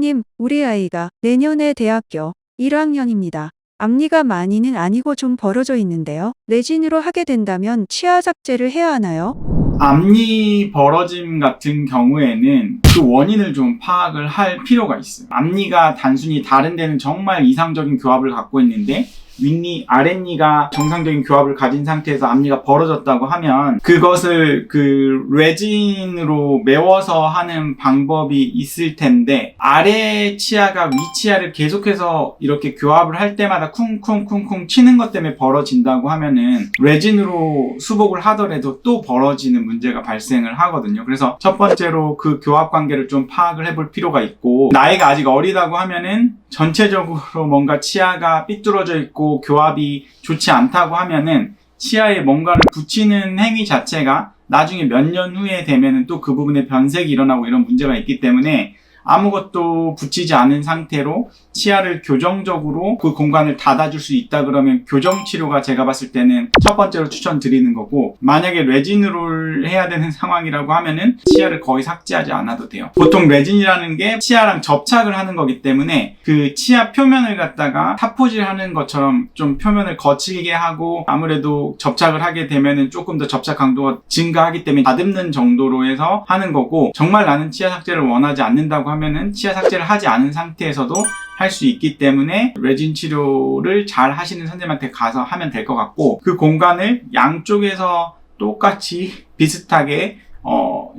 선생님, 우리 아이가 내년에 대학교 1학년입니다. 앞니가 많이는 아니고 좀 벌어져 있는데요. 레진으로 하게 된다면 치아 삭제를 해야 하나요? 앞니 벌어짐 같은 경우에는 그 원인을 좀 파악을 할 필요가 있어요. 앞니가 단순히 다른 데는 정말 이상적인 교합을 갖고 있는데 윗니, 아랫니가 정상적인 교합을 가진 상태에서 앞니가 벌어졌다고 하면 그것을 그 레진으로 메워서 하는 방법이 있을 텐데 아래 치아가 위 치아를 계속해서 이렇게 교합을 할 때마다 쿵쿵쿵쿵 치는 것 때문에 벌어진다고 하면은 레진으로 수복을 하더라도 또 벌어지는 문제가 발생을 하거든요. 그래서 첫 번째로 그 교합 관계를 좀 파악을 해볼 필요가 있고, 나이가 아직 어리다고 하면은 전체적으로 뭔가 치아가 삐뚤어져 있고 교합이 좋지 않다고 하면은 치아에 뭔가를 붙이는 행위 자체가 나중에 몇 년 후에 되면은 또 그 부분에 변색이 일어나고 이런 문제가 있기 때문에 아무것도 붙이지 않은 상태로 치아를 교정적으로 그 공간을 닫아줄 수 있다 그러면 교정 치료가 제가 봤을 때는 첫 번째로 추천드리는 거고, 만약에 레진으로 해야 되는 상황이라고 하면은 치아를 거의 삭제하지 않아도 돼요. 보통 레진이라는 게 치아랑 접착을 하는 거기 때문에 그 치아 표면을 갖다가 타포질 하는 것처럼 좀 표면을 거칠게 하고, 아무래도 접착을 하게 되면은 조금 더 접착 강도가 증가하기 때문에 다듬는 정도로 해서 하는 거고, 정말 나는 치아 삭제를 원하지 않는다고 하면은 치아 삭제를 하지 않은 상태에서도 할 수 있기 때문에 레진 치료를 잘 하시는 선생님한테 가서 하면 될 것 같고, 그 공간을 양쪽에서 똑같이 비슷하게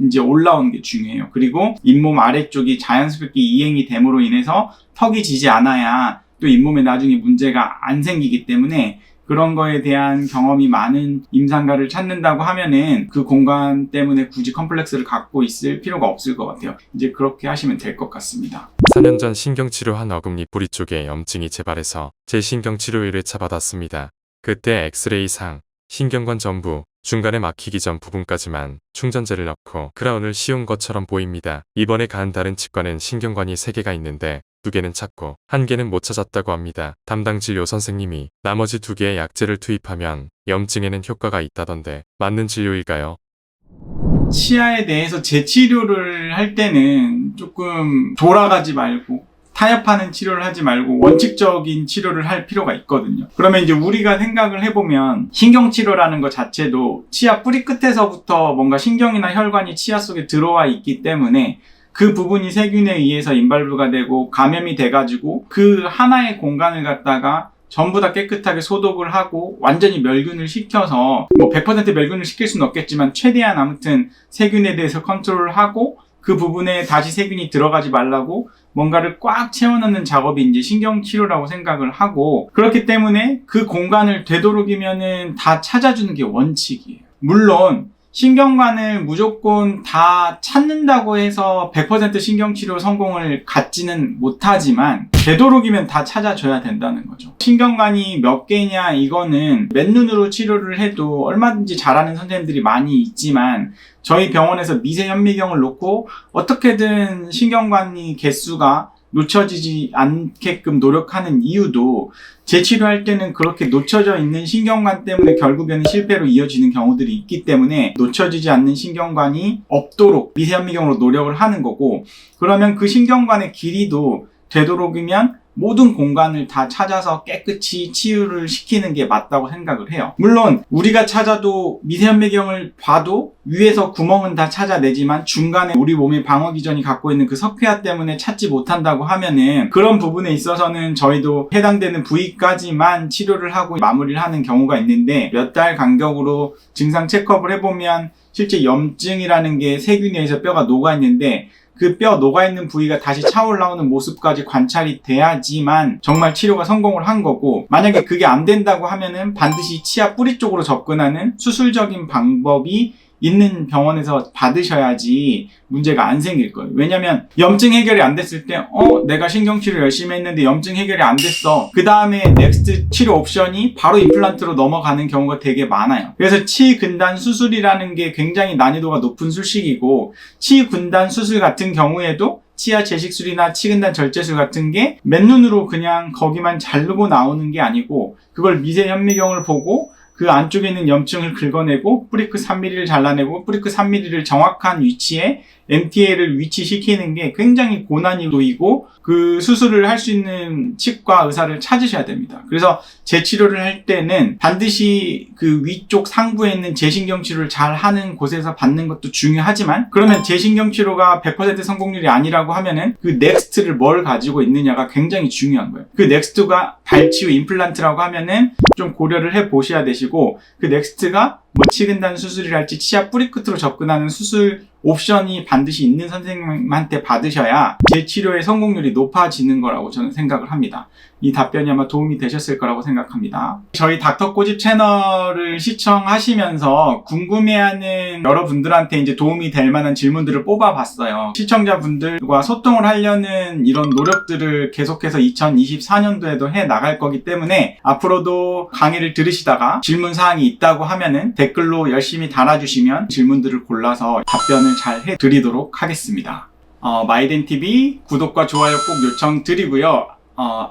이제 올라오는 게 중요해요. 그리고 잇몸 아래쪽이 자연스럽게 이행이 됨으로 인해서 턱이 지지 않아야 또 잇몸에 나중에 문제가 안 생기기 때문에, 그런 거에 대한 경험이 많은 임상가를 찾는다고 하면은 그 공간 때문에 굳이 컴플렉스를 갖고 있을 필요가 없을 것 같아요. 이제 그렇게 하시면 될 것 같습니다. 4년 전 신경치료한 어금니 뿌리 쪽에 염증이 재발해서 재신경치료 1회차 받았습니다. 그때 엑스레이상 신경관 전부, 중간에 막히기 전 부분까지만 충전재를 넣고 크라운을 씌운 것처럼 보입니다. 이번에 간 다른 치과는 신경관이 3개가 있는데 2개는 찾고 1개는 못 찾았다고 합니다. 담당 진료 선생님이 나머지 2개의 약제를 투입하면 염증에는 효과가 있다던데 맞는 진료일까요? 치아에 대해서 재치료를 할 때는 조금 돌아가지 말고 타협하는 치료를 하지 말고 원칙적인 치료를 할 필요가 있거든요. 그러면 이제 우리가 생각을 해보면 신경치료라는 것 자체도 치아 뿌리 끝에서부터 뭔가 신경이나 혈관이 치아 속에 들어와 있기 때문에 그 부분이 세균에 의해서 인발부가 되고 감염이 돼가지고 그 하나의 공간을 갖다가 전부 다 깨끗하게 소독을 하고 완전히 멸균을 시켜서, 뭐 100% 멸균을 시킬 수는 없겠지만 최대한 아무튼 세균에 대해서 컨트롤을 하고 그 부분에 다시 세균이 들어가지 말라고 뭔가를 꽉 채워넣는 작업이 이제 신경치료라고 생각을 하고, 그렇기 때문에 그 공간을 되도록이면은 다 찾아주는 게 원칙이에요. 물론 신경관을 무조건 다 찾는다고 해서 100% 신경치료 성공을 갖지는 못하지만 되도록이면 다 찾아줘야 된다는 거죠. 신경관이 몇 개냐 이거는 맨눈으로 치료를 해도 얼마든지 잘하는 선생님들이 많이 있지만, 저희 병원에서 미세 현미경을 놓고 어떻게든 신경관이 개수가 놓쳐지지 않게끔 노력하는 이유도, 재치료할 때는 그렇게 놓쳐져 있는 신경관 때문에 결국에는 실패로 이어지는 경우들이 있기 때문에 놓쳐지지 않는 신경관이 없도록 미세현미경으로 노력을 하는 거고, 그러면 그 신경관의 길이도 되도록이면 모든 공간을 다 찾아서 깨끗이 치유를 시키는 게 맞다고 생각을 해요. 물론 우리가 찾아도 미세현미경을 봐도 위에서 구멍은 다 찾아내지만 중간에 우리 몸의 방어기전이 갖고 있는 그 석회화 때문에 찾지 못한다고 하면은, 그런 부분에 있어서는 저희도 해당되는 부위까지만 치료를 하고 마무리를 하는 경우가 있는데, 몇 달 간격으로 증상 체크업을 해보면 실제 염증이라는 게 세균에 의해서 뼈가 녹아있는데 그 뼈 녹아있는 부위가 다시 차올라오는 모습까지 관찰이 돼야지만 정말 치료가 성공을 한 거고, 만약에 그게 안 된다고 하면은 반드시 치아 뿌리 쪽으로 접근하는 수술적인 방법이 있는 병원에서 받으셔야지 문제가 안 생길 거예요. 왜냐면 염증 해결이 안 됐을 때 내가 신경치료 열심히 했는데 염증 해결이 안 됐어. 그 다음에 넥스트 치료 옵션이 바로 임플란트로 넘어가는 경우가 되게 많아요. 그래서 치근단 수술이라는 게 굉장히 난이도가 높은 수식이고, 치근단 수술 같은 경우에도 치아 재식술이나 치근단 절제술 같은 게 맨눈으로 그냥 거기만 자르고 나오는 게 아니고, 그걸 미세 현미경을 보고 그 안쪽에 있는 염증을 긁어내고 뿌리크 3mm를 잘라내고 뿌리크 3mm를 정확한 위치에 MTA를 위치시키는 게 굉장히 고난이 놓이고 그 수술을 할 수 있는 치과 의사를 찾으셔야 됩니다. 그래서 재치료를 할 때는 반드시 그 위쪽 상부에 있는 재신경 치료를 잘 하는 곳에서 받는 것도 중요하지만 그러면 재신경 치료가 100% 성공률이 아니라고 하면은 그 넥스트를 뭘 가지고 있느냐가 굉장히 중요한 거예요. 그 넥스트가 발치후 임플란트라고 하면은 좀 고려를 해 보셔야 되시고 그 넥스트가 뭐 치근단 수술이랄지 치아 뿌리 끝으로 접근하는 수술 옵션이 반드시 있는 선생님한테 받으셔야 재치료의 성공률이 높아지는 거라고 저는 생각을 합니다. 이 답변이 아마 도움이 되셨을 거라고 생각합니다. 저희 닥터 꼬집 채널을 시청하시면서 궁금해하는 여러분들한테 이제 도움이 될 만한 질문들을 뽑아봤어요. 시청자분들과 소통을 하려는 이런 노력들을 계속해서 2024년도에도 해 나갈 거기 때문에 앞으로도 강의를 들으시다가 질문사항이 있다고 하면은 댓글로 열심히 달아주시면 질문들을 골라서 답변을 잘 해드리도록 하겠습니다. 마이덴TV 구독과 좋아요 꼭 요청드리고요.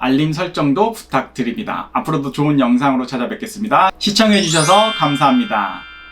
알림 설정도 부탁드립니다. 앞으로도 좋은 영상으로 찾아뵙겠습니다. 시청해주셔서 감사합니다.